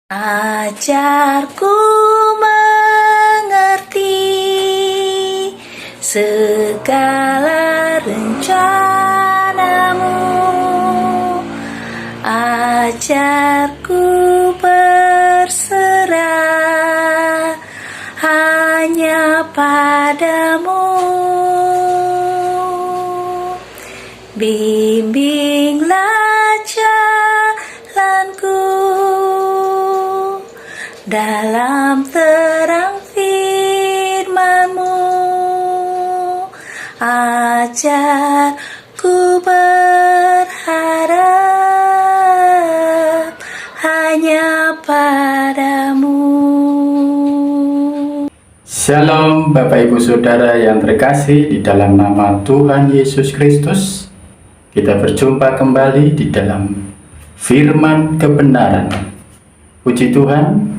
Ajarku mengerti segala rencanamu, ajarku berserah hanya padamu. Bimbinglah jalanku dalam terang firman-Mu, ajarku berharap hanya padamu. Shalom Bapak Ibu Saudara yang terkasih di dalam nama Tuhan Yesus Kristus. Kita berjumpa kembali di dalam firman kebenaran. Puji Tuhan,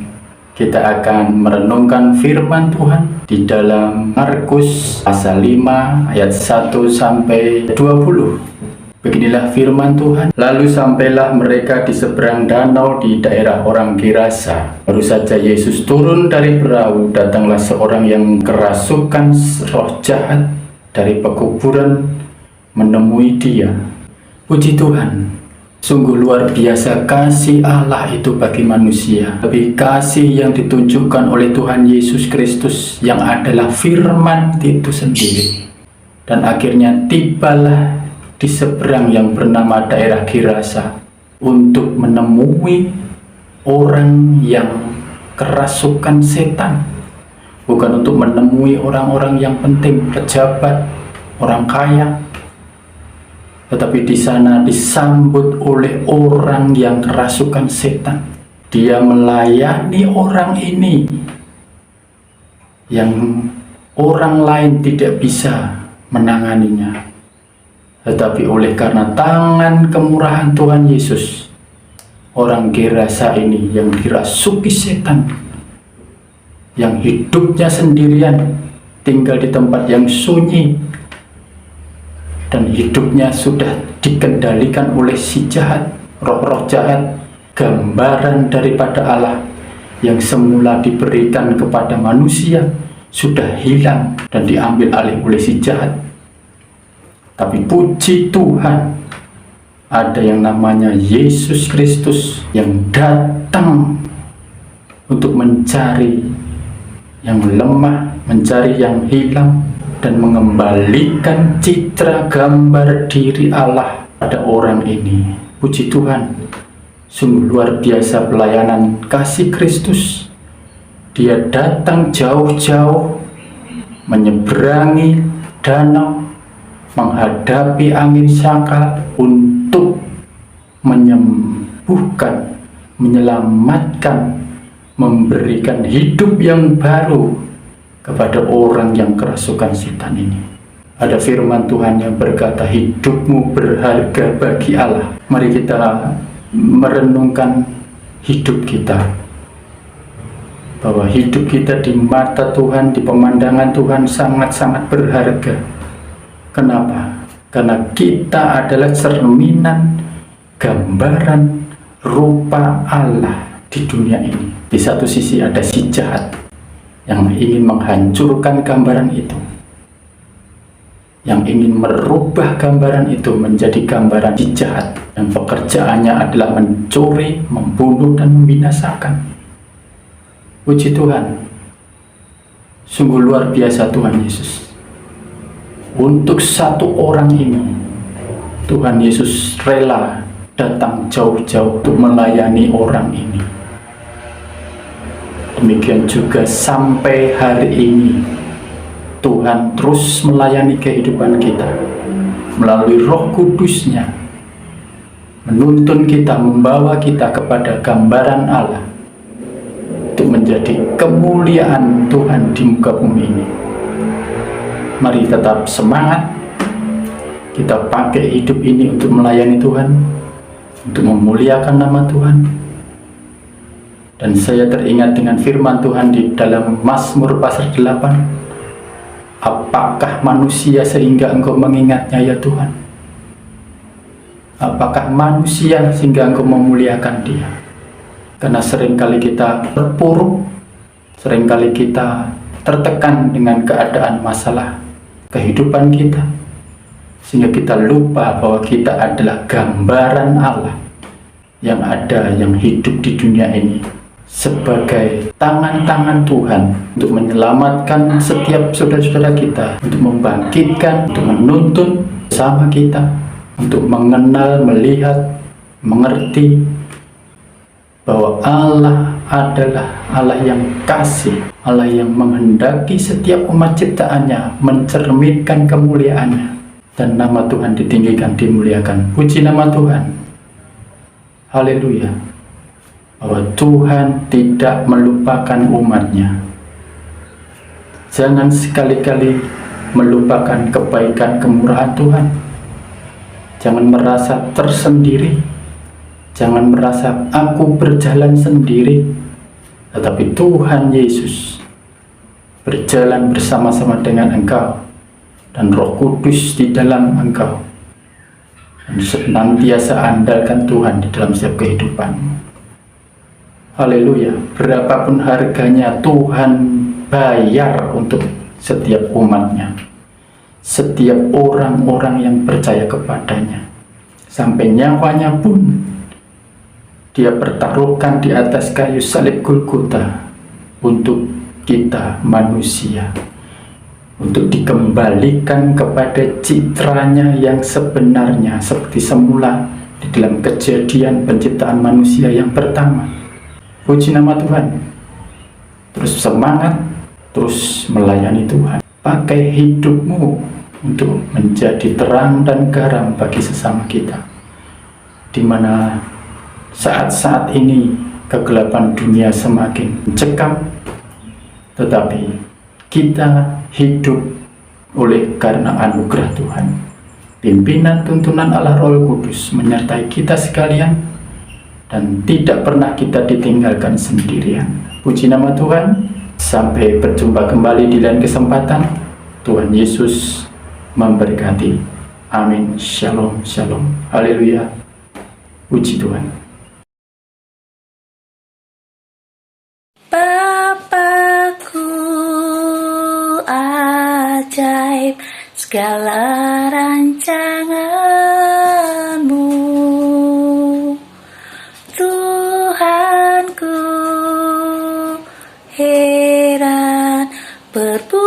kita akan merenungkan firman Tuhan di dalam Markus pasal 5 ayat 1 sampai 20. Beginilah firman Tuhan. Lalu sampailah mereka di seberang danau di daerah orang Gerasa. Baru saja Yesus turun dari perahu, datanglah seorang yang kerasukan roh jahat dari pekuburan menemui dia. Puji Tuhan, sungguh luar biasa kasih Allah itu bagi manusia. Lebih kasih yang ditunjukkan oleh Tuhan Yesus Kristus yang adalah firman itu sendiri. Dan akhirnya tibalah di seberang yang bernama daerah Gerasa untuk menemui orang yang kerasukan setan. Bukan untuk menemui orang-orang yang penting, pejabat, orang kaya, tetapi di sana disambut oleh orang yang kerasukan setan. Dia melayani orang ini yang orang lain tidak bisa menanganinya. Tetapi oleh karena tangan kemurahan Tuhan Yesus, orang Gerasa ini yang dirasuki setan, yang hidupnya sendirian, tinggal di tempat yang sunyi, dan hidupnya sudah dikendalikan oleh si jahat, roh-roh jahat, gambaran daripada Allah yang semula diberikan kepada manusia, sudah hilang dan diambil alih oleh si jahat. Tapi puji Tuhan, ada yang namanya Yesus Kristus yang datang untuk mencari yang lemah, mencari yang hilang, dan mengembalikan citra gambar diri Allah pada orang ini. Puji Tuhan, sungguh luar biasa pelayanan kasih Kristus. Dia datang jauh-jauh, menyeberangi danau, menghadapi angin sakal untuk menyembuhkan, menyelamatkan, memberikan hidup yang baru kepada orang yang kerasukan setan ini. Ada firman Tuhan yang berkata, hidupmu berharga bagi Allah. Mari kita merenungkan hidup kita, bahwa hidup kita di mata Tuhan, di pemandangan Tuhan sangat-sangat berharga. Kenapa? Karena kita adalah cerminan, gambaran, rupa Allah di dunia ini. Di satu sisi ada si jahat yang ingin menghancurkan gambaran itu, yang ingin merubah gambaran itu menjadi gambaran si jahat, dan pekerjaannya adalah mencuri, membunuh, dan membinasakan. Puji Tuhan, sungguh luar biasa Tuhan Yesus. Untuk satu orang ini, Tuhan Yesus rela datang jauh-jauh untuk melayani orang ini. Demikian juga sampai hari ini, Tuhan terus melayani kehidupan kita melalui Roh Kudus-Nya, menuntun kita, membawa kita kepada gambaran Allah untuk menjadi kemuliaan Tuhan di muka bumi ini. Mari tetap semangat, kita pakai hidup ini untuk melayani Tuhan, untuk memuliakan nama Tuhan. Dan saya teringat dengan firman Tuhan di dalam Mazmur pasal 8. Apakah manusia sehingga engkau mengingatnya ya Tuhan? Apakah manusia sehingga engkau memuliakan dia? Karena seringkali kita terpuruk, seringkali kita tertekan dengan keadaan masalah kehidupan kita, sehingga kita lupa bahwa kita adalah gambaran Allah yang ada, yang hidup di dunia ini sebagai tangan-tangan Tuhan untuk menyelamatkan setiap saudara-saudara kita, untuk membangkitkan, untuk menuntun bersama kita, untuk mengenal, melihat, mengerti bahwa Allah adalah Allah yang kasih, Allah yang menghendaki setiap umat ciptaannya mencerminkan kemuliaannya, dan nama Tuhan ditinggikan, dimuliakan. Puji nama Tuhan. Haleluya. Bahwa Tuhan tidak melupakan umatnya. Jangan sekali-kali melupakan kebaikan kemurahan Tuhan. Jangan merasa tersendiri. Jangan merasa aku berjalan sendiri, tetapi Tuhan Yesus berjalan bersama-sama dengan engkau, dan Roh Kudus di dalam engkau, dan senantiasa andalkan Tuhan di dalam setiap kehidupanmu. Haleluya. Berapapun harganya Tuhan bayar untuk setiap umatnya, setiap orang-orang yang percaya kepadanya, sampai nyawanya pun Dia pertaruhkan di atas kayu salib Golgota untuk kita manusia, untuk dikembalikan kepada citranya yang sebenarnya seperti semula di dalam kejadian penciptaan manusia yang pertama. Puji nama Tuhan. Terus semangat, terus melayani Tuhan. Pakai hidupmu untuk menjadi terang dan garam bagi sesama kita, di mana saat-saat ini kegelapan dunia semakin mencekam, tetapi kita hidup oleh karena anugerah Tuhan. Pimpinan tuntunan Allah Roh Kudus menyertai kita sekalian, dan tidak pernah kita ditinggalkan sendirian. Puji nama Tuhan. Sampai berjumpa kembali di lain kesempatan. Tuhan Yesus memberkati. Amin. Shalom, shalom. Haleluya. Puji Tuhan. Bapakku ajaib segala rancanganmu, Tuhanku heran perbuatanmu.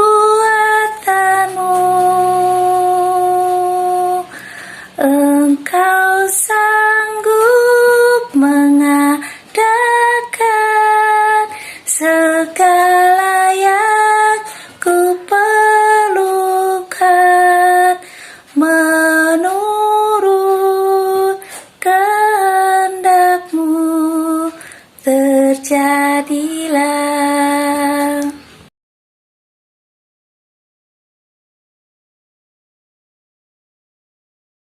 Engkau sanggup mengadakan segala yang ku perlukan, menurut kehendak-Mu terjadilah.